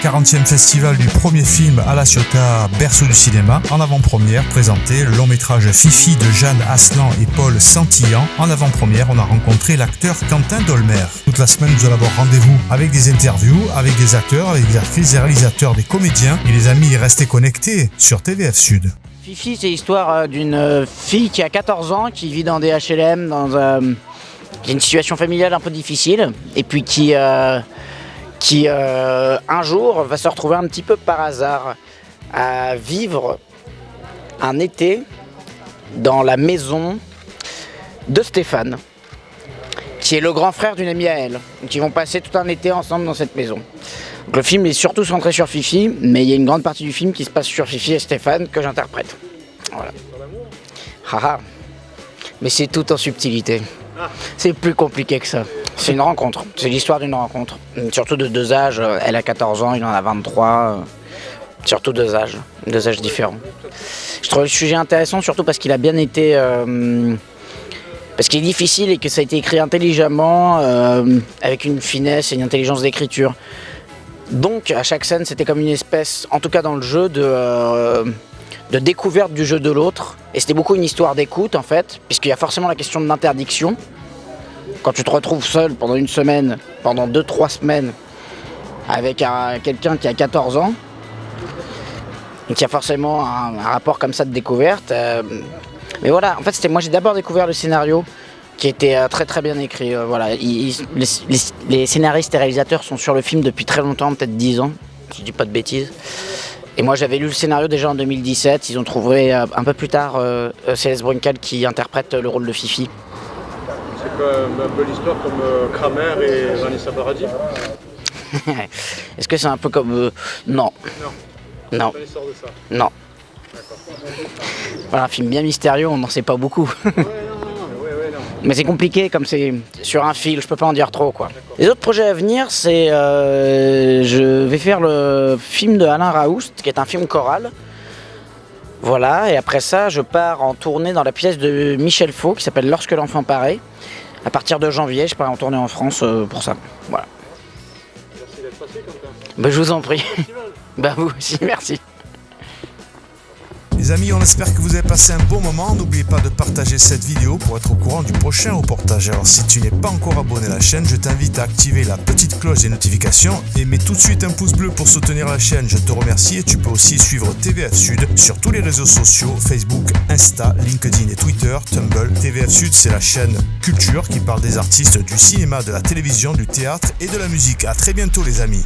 40e festival du premier film à La Ciotat, berceau du cinéma. En avant-première, présenté le long métrage Fifi de Jeanne Aslan et Paul Santillan. En avant-première, on a rencontré l'acteur Quentin Dolmer. Toute la semaine, nous allons avoir rendez-vous avec des interviews, avec des acteurs, avec des actrices, des réalisateurs, des comédiens. Et les amis, restez connectés sur TVF Sud. Fifi, c'est l'histoire d'une fille qui a 14 ans, qui vit dans des HLM, dans une situation familiale un peu difficile, et puis qui un jour va se retrouver un petit peu par hasard à vivre un été dans la maison de Stéphane, qui est le grand frère d'une amie à elle. Donc ils vont passer tout un été ensemble dans cette maison. Donc le film est surtout centré sur Fifi, mais il y a une grande partie du film qui se passe sur Fifi et Stéphane que j'interprète. Voilà. Haha. Mais c'est tout en subtilité. C'est plus compliqué que ça. C'est une rencontre, c'est l'histoire d'une rencontre. Surtout de deux âges, elle a 14 ans, il en a 23. Surtout deux âges différents. Je trouve le sujet intéressant surtout parce qu'il a bien été... parce qu'il est difficile et que ça a été écrit intelligemment, avec une finesse et une intelligence d'écriture. Donc à chaque scène, c'était comme une espèce, en tout cas dans le jeu, de découverte du jeu de l'autre. Et c'était beaucoup une histoire d'écoute en fait, puisqu'il y a forcément la question de l'interdiction. Quand tu te retrouves seul pendant une semaine, pendant 2-3 semaines, avec quelqu'un qui a 14 ans, et qui a forcément un rapport comme ça de découverte. Mais voilà, en fait, moi j'ai d'abord découvert le scénario, qui était très très bien écrit. Voilà. Les scénaristes et réalisateurs sont sur le film depuis très longtemps, peut-être 10 ans, si je dis pas de bêtises. Et moi j'avais lu le scénario déjà en 2017, ils ont trouvé un peu plus tard Céleste Bruncal qui interprète le rôle de Fifi. C'est quoi un peu l'histoire comme Kramer et Vanessa Paradis? Est-ce que c'est un peu comme... Non. Non. Pas l'histoire de ça. Non. D'accord. Voilà, un film bien mystérieux, on n'en sait pas beaucoup. Ouais, non. Mais c'est compliqué, comme c'est sur un fil, je peux pas en dire trop, quoi. Les autres projets à venir, c'est... je vais faire le film de Alain Raoust, qui est un film choral. Voilà, et après ça, je pars en tournée dans la pièce de Michel Faux, qui s'appelle Lorsque l'enfant paraît. À partir de janvier, je pars en tournée en France pour ça. Voilà. Merci d'être passé, Quentin. Bah, je vous en prie. Bah, vous aussi, merci. Les amis, on espère que vous avez passé un bon moment. N'oubliez pas de partager cette vidéo pour être au courant du prochain reportage. Alors si tu n'es pas encore abonné à la chaîne, je t'invite à activer la petite cloche des notifications et mets tout de suite un pouce bleu pour soutenir la chaîne. Je te remercie et tu peux aussi suivre TVF Sud sur tous les réseaux sociaux, Facebook, Insta, LinkedIn et Twitter, Tumblr. TVF Sud, c'est la chaîne culture qui parle des artistes du cinéma, de la télévision, du théâtre et de la musique. À très bientôt les amis.